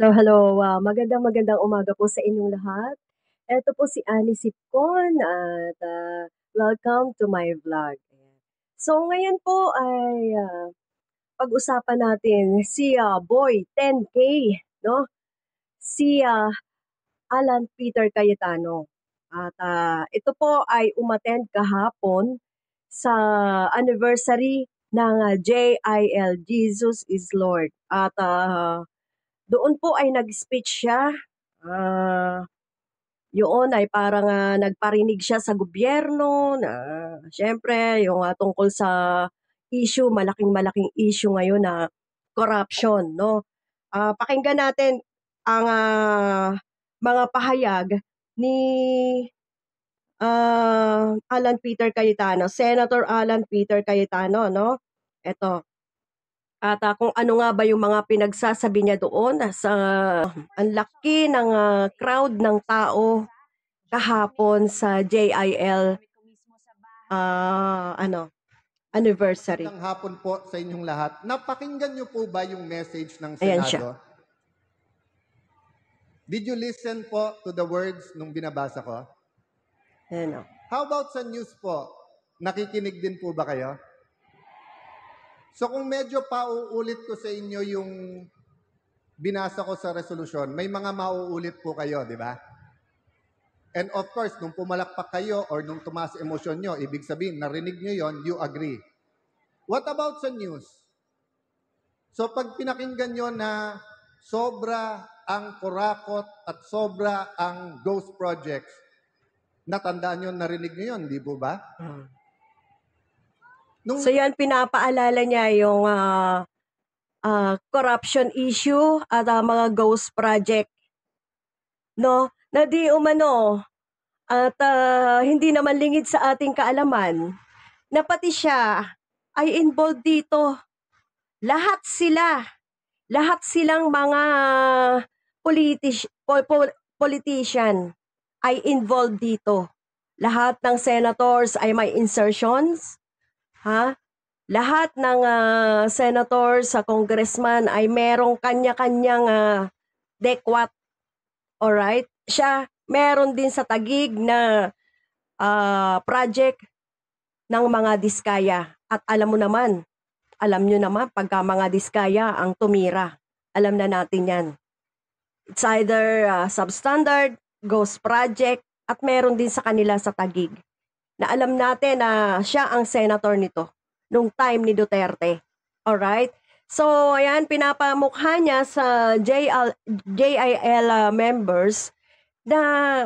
Hello, hello. Magandang umaga po sa inyong lahat. Eto po si Annie Sipcon at welcome to my vlog. Ayan. So ngayon po ay pag-usapan natin si Boy 10K, no? Si Alan Peter Cayetano. At ito po ay umattend kahapon sa anniversary ng JIL, Jesus is Lord. At doon po ay nag-speech siya. Ah, Yun ay parang nagparinig siya sa gobyerno na siyempre yung tungkol sa issue, malaking-malaking issue ngayon na corruption, no? Pakinggan natin ang mga pahayag ni Alan Peter Cayetano, Senator Alan Peter Cayetano, no? Ito. At kung ano nga ba yung mga pinagsasabi niya doon sa ang laki ng crowd ng tao kahapon sa JIL anniversary. Magandang hapon po sa inyong lahat. Napakinggan niyo po ba yung message ng Ayan siya. Senado? Did you listen po to the words nung binabasa ko? Ayan o. How about sa news po? Nakikinig din po ba kayo? So kung medyo pauulit ko sa inyo yung binasa ko sa resolusyon, may mga mauulit po kayo, di ba? And of course, nung pumalakpak kayo or nung tumaas emosyon nyo, ibig sabihin, narinig nyo yon, you agree. What about sa news? So pag pinakinggan nyo na sobra ang kurakot at sobra ang ghost projects, natandaan nyo, narinig nyo yun, di po ba? So yan, pinapaalala niya yung corruption issue at mga ghost project. No? Na di umano at hindi naman lingid sa ating kaalaman na pati siya ay involved dito. Lahat silang mga politician ay involved dito. Lahat ng senators ay may insertions, ha? Lahat ng senators sa congressman ay merong kanya-kanyang dekwat. Alright? Siya, meron din sa Taguig na project ng mga diskaya. At alam nyo naman, pagka mga diskaya ang tumira. Alam na natin yan. It's either substandard, ghost project, at meron din sa kanila sa Taguig. Na alam natin na siya ang senator nito nung time ni Duterte. Alright? So, ayan, pinapamukha niya sa JIL members na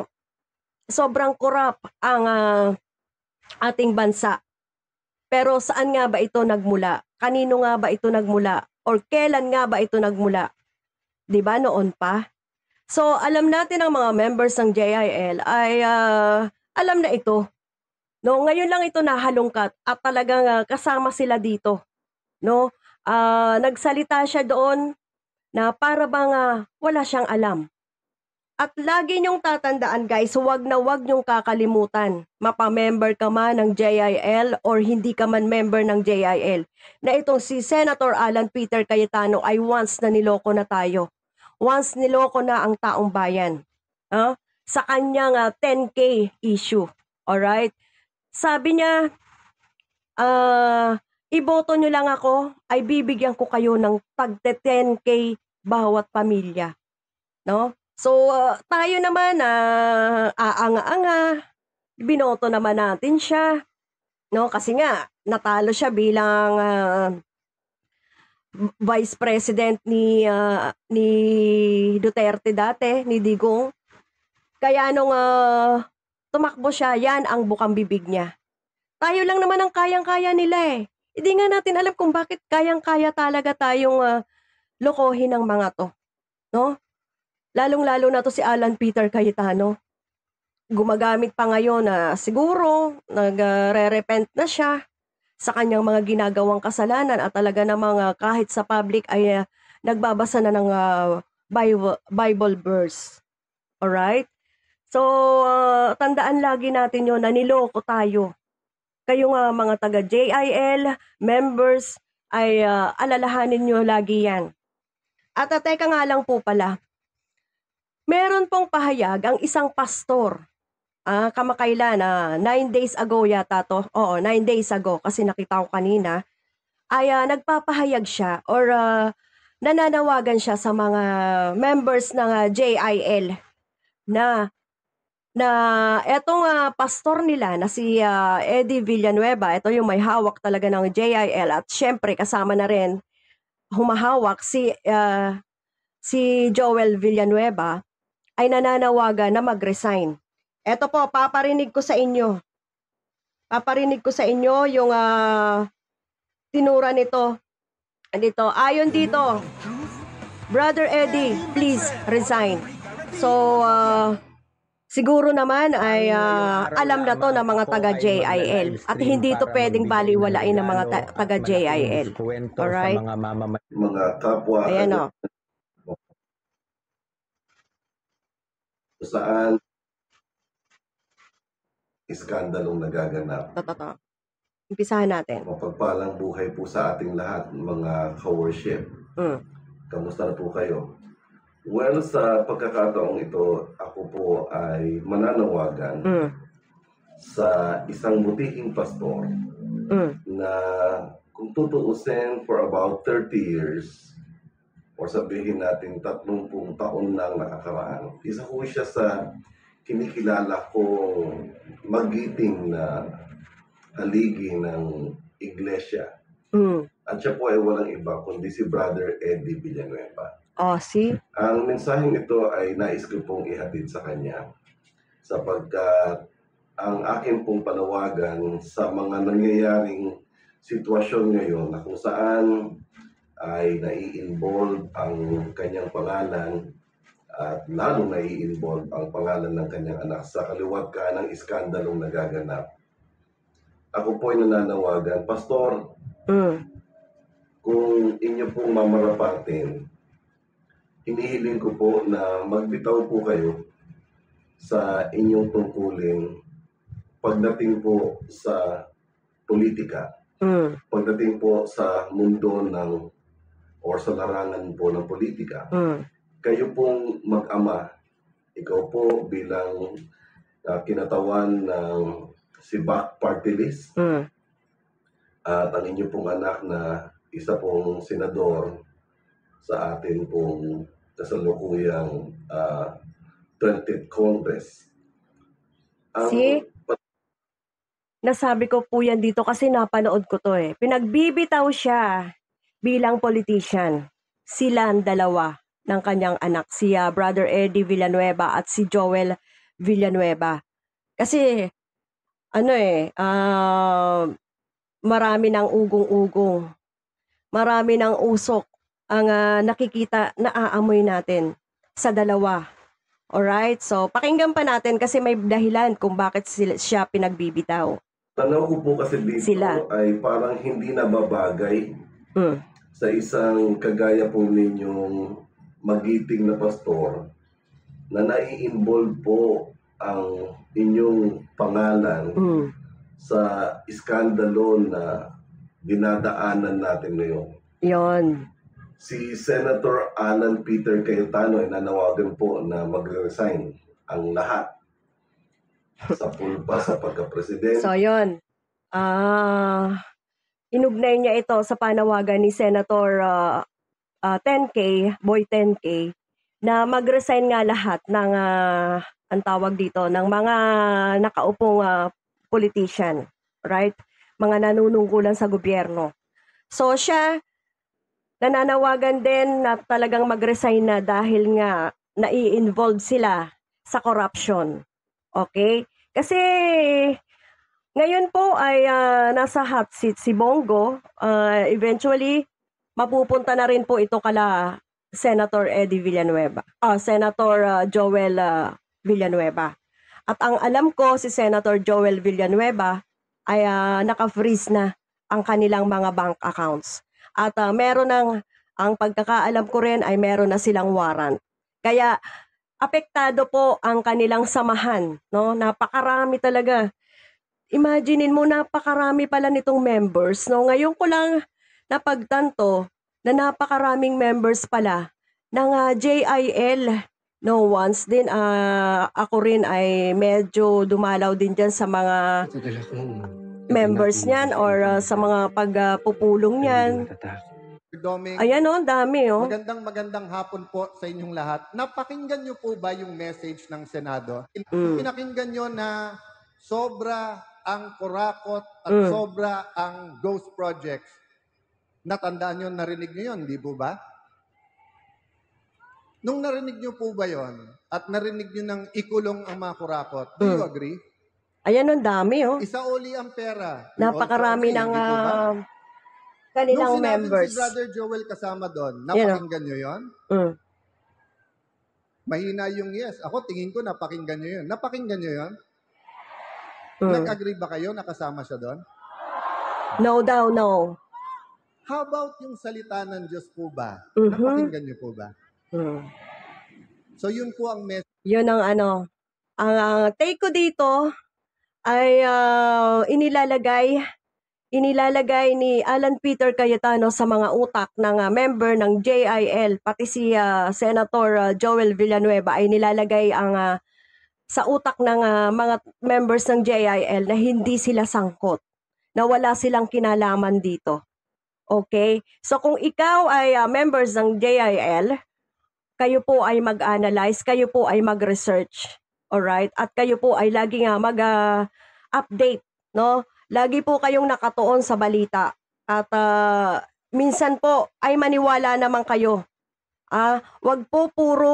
sobrang corrupt ang ating bansa. Pero saan nga ba ito nagmula? Kanino nga ba ito nagmula? Or kailan nga ba ito nagmula? 'Di ba noon pa? So, alam natin ang mga members ng JIL ay alam na ito. No, ngayon lang ito nahalungkat at talagang kasama sila dito. No? Nagsalita siya doon na para bang wala siyang alam. At lagi niyong tatandaan guys, huwag na huwag niyong kakalimutan. Mapa-member ka man ng JIL or hindi ka man member ng JIL. Na itong si Senator Alan Peter Cayetano ay once na niloko na tayo. Once niloko na ang taong bayan. Sa kanyang 10K issue. Alright? Sabi niya, iboto nyo lang ako, ay bibigyan ko kayo ng tagte 10K bawat pamilya. No? So, tayo naman aanga-anga, binoto naman natin siya. No? Kasi nga, natalo siya bilang Vice President ni Duterte dati, ni Digong. Kaya nung tumakbo siya, yan ang bukang bibig niya. Tayo lang naman ang kayang-kaya nila eh. Hindi nga natin alam kung bakit kayang-kaya talaga tayong lokohin ng mga to. No? Lalong-lalo na to si Alan Peter Cayetano. Gumagamit pa ngayon na siguro nagre-repent na siya sa kanyang mga ginagawang kasalanan at talaga namang kahit sa public ay nagbabasa na ng Bible verse. Alright? So, tandaan lagi natin yun na niloko tayo. Kayo nga mga taga JIL members ay alalahanin nyo lagi yan. At teka nga lang po pala, meron pong pahayag ang isang pastor, kamakailan, 9 days ago yata 'to, oo, 9 days ago kasi nakita ko kanina, ay, nagpapahayag siya or, nananawagan siya sa mga members ng, JIL na na etong, pastor nila na si, Eddie Villanueva, ito yung may hawak talaga ng JIL at siyempre kasama na rin humahawak si Joel Villanueva, ay nananawagan na mag-resign. Eto po, paparinig ko sa inyo yung, tinura nito. Ayon dito, Brother Eddie, please resign. So, siguro naman ay alam na to ng mga taga-JIL at hindi to pwedeng baliwalain ng mga taga-JIL. Alright? Mga kapwa Ayan o. saan iskandalong nagaganap. Totoo. Umpisahan natin. Mapagpalang buhay po sa ating lahat, mga ka-worship. Kamusta na po kayo? Well, sa pagkakataong ito, ako po ay mananawagan sa isang butihing pastor na kung tutuusin for about 30 years or sabihin natin 30 taon nang nakakaraan. Isa po siya sa kinikilala kong magiting na haligi ng iglesia. At siya po ay walang iba kundi si Brother Eddie Villanueva. Oh, see? Ang mensaheng ito ay nais ko pong ihatid sa kanya sapagkat ang akin pong panawagan sa mga nangyayaring sitwasyon ngayon na kung saan ay nai-involve ang kanyang pangalan at lalo nai-involve ang pangalan ng kanyang anak sa kaliwat ka ng iskandalong nagaganap. Ako po ay nananawagan, Pastor, kung inyo pong mamarapatin, hinihiling ko po na magbitaw po kayo sa inyong tungkulin pagdating po sa politika, pagdating po sa mundo ng or sa larangan po ng politika. Kayo pong mag-ama, ikaw po bilang kinatawan ng SIBAC Party List, at ang inyo pong anak na isa pong senador sa atin pong kasalukuyang 20th Congress. See? Nasabi ko po yan dito kasi napanood ko to eh. Pinagbibitaw siya bilang politician. Sila ang dalawa ng kanyang anak, si Brother Eddie Villanueva at si Joel Villanueva. Kasi, marami ng ugong-ugong. Marami ng usok ang nakikita, naaamoy natin sa dalawa. Alright? So, pakinggan pa natin kasi may dahilan kung bakit siya pinagbibitaw. Tanaw ko po kasi dito Sila ay parang hindi nababagay sa isang kagaya po ninyong magiting na pastor na nai-involve po ang inyong pangalan sa iskandalo na dinadaanan natin ngayon. Yon. Si Senator Alan Peter Cayetano ay nanawagan po na mag-resign ang lahat sa pulpa sa pagka-presidente. So, yon. Inugnay niya ito sa panawagan ni Senator 10K, Boy 10K, na mag-resign nga lahat ng, ang tawag dito, ng mga nakaupong politician, right? Mga nanunungkulan sa gobyerno. So, siya, nananawagan din na talagang mag-resign na dahil nga nai-involve sila sa corruption. Okay? Kasi ngayon po ay nasa hot seat si Bongo. Eventually, mapupunta na rin po ito kala Senator Eddie Villanueva. Senator Joel Villanueva. At ang alam ko, si Senator Joel Villanueva ay naka-freeze na ang kanilang mga bank accounts. At ang pagkakaalam ko rin ay meron na silang warrant. Kaya apektado po ang kanilang samahan, no? Napakarami talaga. Imaginein mo, napakarami pala nitong members, no? Ngayon ko lang napagtanto na napakaraming members pala ng JIL. No, once din ako rin ay medyo dumalaw din dyan sa mga members niyan or sa mga pagpupulong niyan. Doming, Ayan oh, dami oh. magandang hapon po sa inyong lahat. Napakinggan niyo po ba yung message ng Senado? Pinakinggan niyo na sobra ang kurakot at sobra ang ghost projects. Natandaan niyo, narinig niyo yun, di po ba? Nung narinig niyo po ba yon at narinig niyo ng ikulong ang mga kurakot, do you agree? Ayan ang dami oh. Isauli ang pera. You Napakarami also agree, ng di po ba? kanilang Nung sinabing members. si Brother Joel kasama doon, napakinggan niyo yon? Mahina yung yes. Ako tingin ko napakinggan niyo yun. Napakinggan niyo yon? Nag-agree ba kayo na kasama siya doon? No daw, no. How about yung salita ng Diyos po ba? Napakinggan niyo po ba? So yun po ang message. Yun ang ano. Ang take ko dito ay inilalagay ni Alan Peter Cayetano sa mga utak ng member ng JIL, pati si Senator Joel Villanueva ay nilalagay ang sa utak ng mga members ng JIL na hindi sila sangkot, na wala silang kinalaman dito. Okay? So kung ikaw ay members ng JIL, kayo po ay mag-analyze, kayo po ay mag-research. Alright? At kayo po ay laging mag-update, no? Lagi po kayong nakatuon sa balita. At minsan po ay maniwala naman kayo. Wag po puro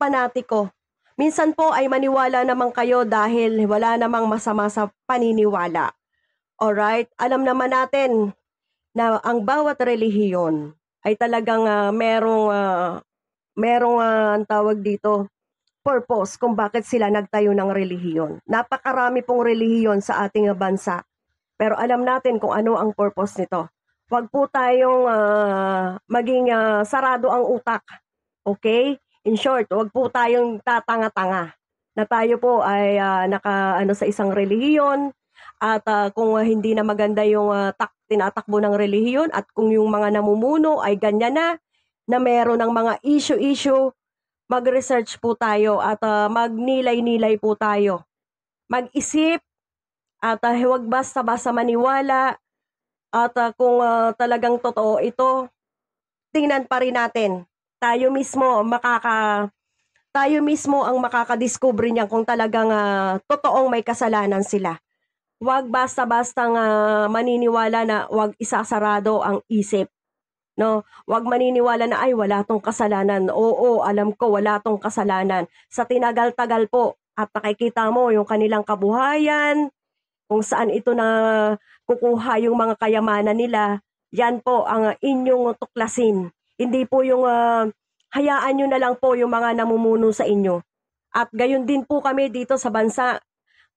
panatiko. Minsan po ay maniwala naman kayo dahil wala namang masama sa paniniwala. Alright? Alam naman natin na ang bawat relihiyon ay talagang merong ang tawag dito, purpose kung bakit sila nagtayo ng relihiyon. Napakarami pong relihiyon sa ating bansa. Pero alam natin kung ano ang purpose nito. Huwag po tayong maging sarado ang utak. Okay? In short, huwag po tayong tatanga-tanga na tayo po ay sa isang relihiyon at kung hindi na maganda yung tinatakbo ng relihiyon at kung yung mga namumuno ay ganyan na meron ng mga issue, mag-research po tayo at magnilay-nilay po tayo. Mag-isip at huwag basta-basta maniwala at kung talagang totoo ito, tingnan pa rin natin. Tayo mismo ang makakadiscover niyan kung talagang totoong may kasalanan sila. Huwag basta-bastang maniniwala na huwag isasarado ang isip. No, wag maniniwala na ay wala tong kasalanan. Oo, alam ko wala tong kasalanan. Sa tinagal-tagal po at nakikita mo yung kanilang kabuhayan, kung saan ito na kukuha yung mga kayamanan nila, yan po ang inyong tuklasin. Hindi po yung hayaan nyo na lang po yung mga namumuno sa inyo. At gayon din po kami dito sa bansa,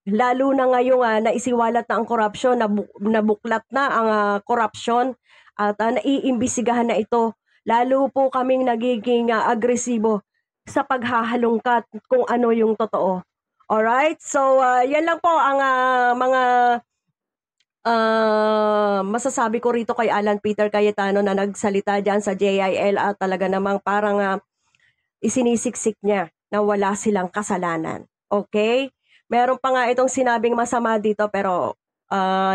lalo na ngayong naisiwalat na ang korupsyon, nabuklat na ang korupsyon, at naiimbisigahan na ito. Lalo po kaming nagiging agresibo sa paghahalongkat kung ano yung totoo. Alright? So, yan lang po ang mga masasabi ko rito kay Alan Peter Cayetano na nagsalita dyan sa JIL at talaga namang parang isinisiksik niya na wala silang kasalanan. Okay? Meron pa nga itong sinabing masama dito pero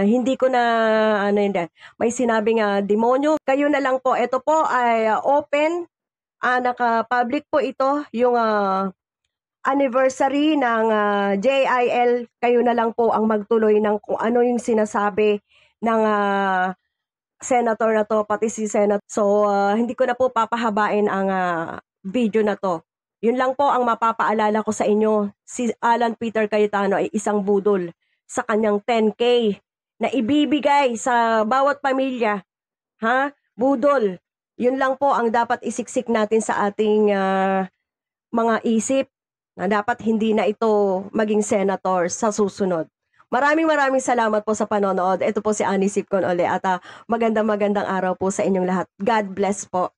hindi ko na may sinabing demonyo. Kayo na lang po, ito po ay open, naka-public po ito, yung anniversary ng JIL. Kayo na lang po ang magtuloy ng kung ano yung sinasabi ng senator na to, pati si Senate. So hindi ko na po papahabain ang video na to. Yun lang po ang mapapaalala ko sa inyo. Si Alan Peter Cayetano ay isang budol sa kanyang 10K na ibibigay sa bawat pamilya. Budol. Yun lang po ang dapat isiksik natin sa ating mga isip na dapat hindi na ito maging senator sa susunod. Maraming salamat po sa panonood. Ito po si Annie Sipcon uli at magandang araw po sa inyong lahat. God bless po.